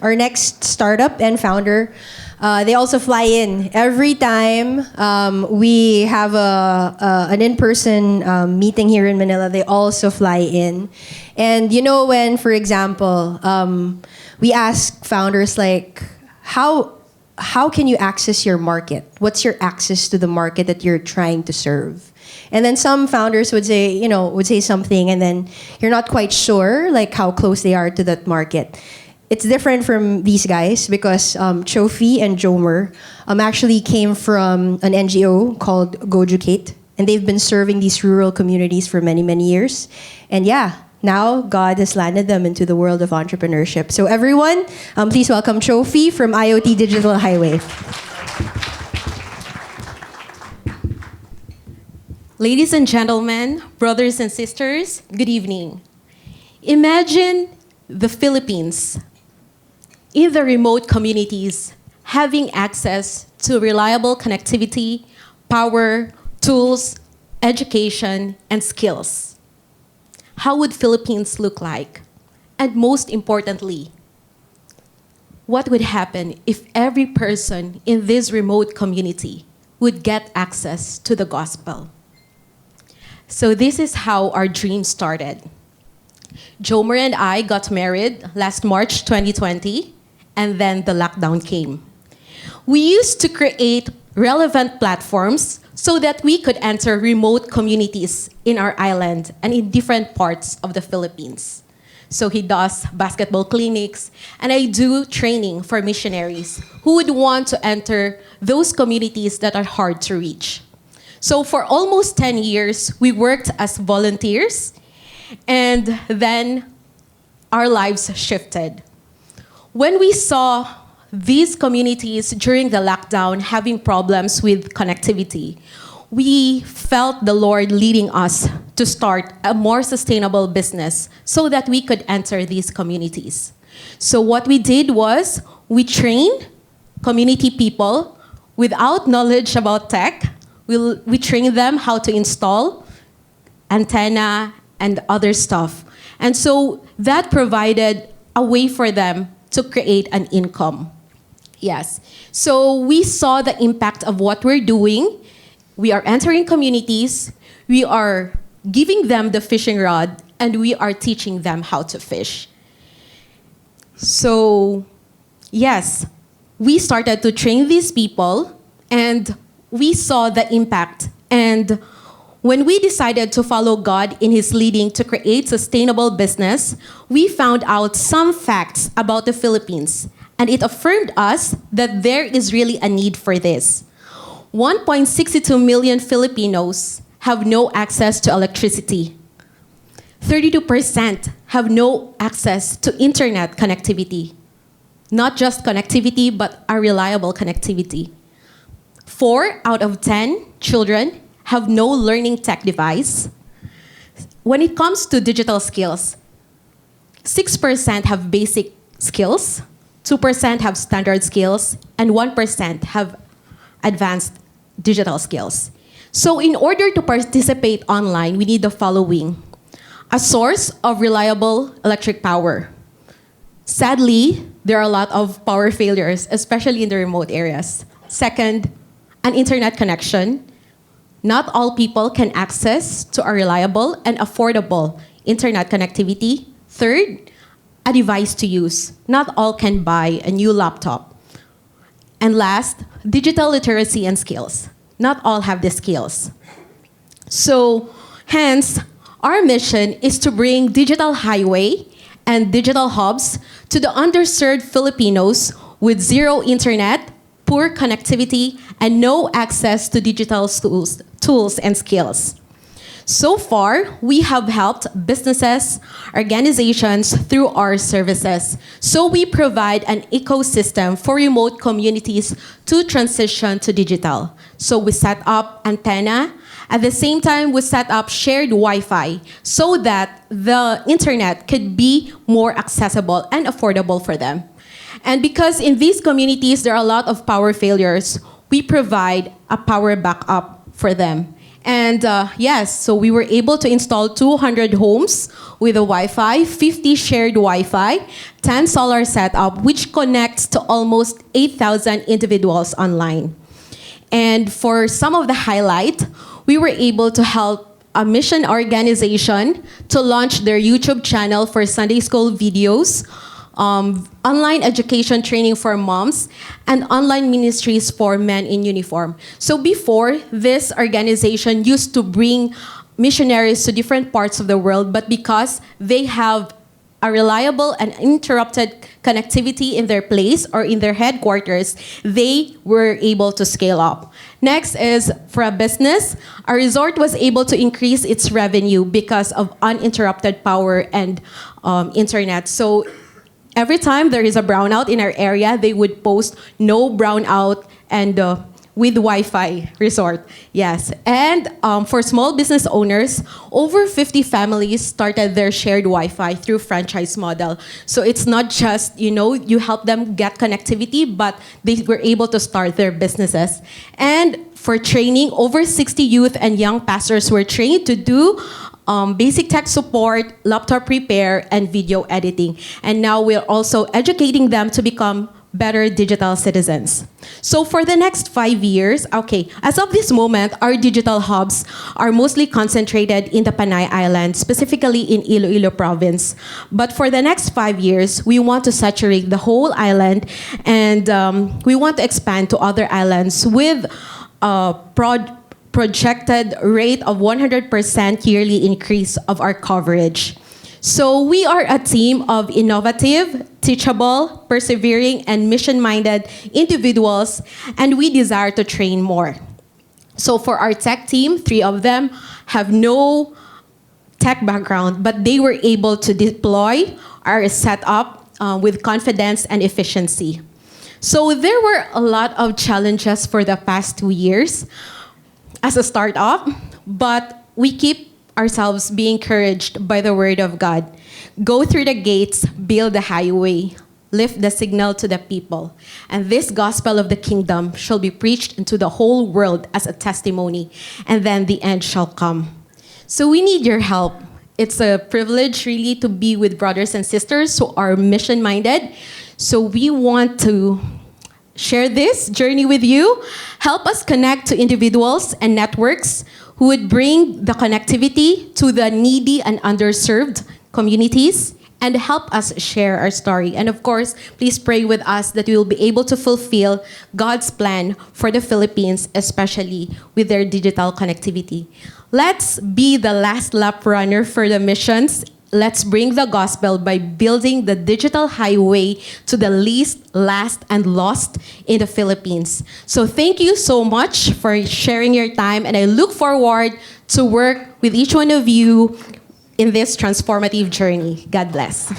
our next startup and founder. They also fly in every time we have an in-person meeting here in Manila. They also fly in, and when, for example, we ask founders like, how can you access your market? What's your access to the market that you're trying to serve? And then some founders would say something, and then you're not quite sure like how close they are to that market. It's different from these guys because Teofy and Jomer actually came from an NGO called GoEducate, and they've been serving these rural communities for many, many years. And now God has landed them into the world of entrepreneurship. So everyone, please welcome Teofy from IOT Digital Hiway. Ladies and gentlemen, brothers and sisters, good evening. Imagine the Philippines in the remote communities having access to reliable connectivity, power, tools, education, and skills. How would Philippines look like? And most importantly, what would happen if every person in this remote community would get access to the gospel? So this is how our dream started. Jomer and I got married last March 2020, and then the lockdown came. We used to create relevant platforms so that we could enter remote communities in our island and in different parts of the Philippines. So he does basketball clinics, and I do training for missionaries who would want to enter those communities that are hard to reach. So for almost 10 years, we worked as volunteers, and then our lives shifted. When we saw these communities during the lockdown having problems with connectivity, we felt the Lord leading us to start a more sustainable business so that we could enter these communities. So what we did was we trained community people without knowledge about tech. We trained them how to install antenna and other stuff. And so that provided a way for them to create an income. Yes. So we saw the impact of what we're doing. We are entering communities, we are giving them the fishing rod, and we are teaching them how to fish. So, yes, we started to train these people, and we saw the impact. And when we decided to follow God in His leading to create sustainable business, we found out some facts about the Philippines, and it affirmed us that there is really a need for this. 1.62 million Filipinos have no access to electricity. 32% have no access to internet connectivity. Not just connectivity, but a reliable connectivity. 4 out of 10 children have no learning tech device. When it comes to digital skills, 6% have basic skills, 2% have standard skills, and 1% have advanced digital skills. So in order to participate online, we need the following: a source of reliable electric power. Sadly, there are a lot of power failures, especially in the remote areas. Second, an internet connection. Not all people can access to a reliable and affordable internet connectivity. Third, a device to use. Not all can buy a new laptop. And last, digital literacy and skills. Not all have the skills. So, hence, our mission is to bring digital highway and digital hubs to the underserved Filipinos with zero internet, poor connectivity, and no access to digital tools and skills. So far, we have helped businesses, organizations through our services. So we provide an ecosystem for remote communities to transition to digital. So we set up antenna. At the same time, we set up shared Wi-Fi so that the internet could be more accessible and affordable for them. And because in these communities, there are a lot of power failures, we provide a power backup for them. And yes, so we were able to install 200 homes with a Wi-Fi, 50 shared Wi-Fi, 10 solar setup, which connects to almost 8,000 individuals online. And for some of the highlight, we were able to help a mission organization to launch their YouTube channel for Sunday school videos, online education training for moms, and online ministries for men in uniform. So before, this organization used to bring missionaries to different parts of the world, but because they have a reliable and uninterrupted connectivity in their place or in their headquarters, they were able to scale up. Next is for a business. Our resort was able to increase its revenue because of uninterrupted power and internet. So every time there is a brownout in our area, they would post no brownout and with Wi-Fi resort. Yes. And for small business owners, over 50 families started their shared Wi-Fi through franchise model. So it's not just, you help them get connectivity, but they were able to start their businesses. And for training, over 60 youth and young pastors were trained to do basic tech support, laptop repair, and video editing. And now we're also educating them to become better digital citizens. So for the next 5 years, as of this moment, our digital hubs are mostly concentrated in the Panay Island, specifically in Iloilo province. But for the next 5 years, we want to saturate the whole island, and we want to expand to other islands with a projected rate of 100% yearly increase of our coverage. So we are a team of innovative, teachable, persevering, and mission-minded individuals, and we desire to train more. So for our tech team, 3 of them have no tech background, but they were able to deploy our setup with confidence and efficiency. So there were a lot of challenges for the past 2 years as a startup, but we keep ourselves being encouraged by the word of God. Go through the gates, build the highway, lift the signal to the people, and this gospel of the kingdom shall be preached into the whole world as a testimony, and then the end shall come. So we need your help. It's a privilege really to be with brothers and sisters who are mission-minded. So we want to share this journey with you. Help us connect to individuals and networks who would bring the connectivity to the needy and underserved communities, and help us share our story. And of course, please pray with us that we will be able to fulfill God's plan for the Philippines, especially with their digital connectivity. Let's be the last lap runner for the missions. Let's bring the gospel by building the digital highway to the least, last, and lost in the Philippines. So thank you so much for sharing your time, and I look forward to work with each one of you in this transformative journey. God bless.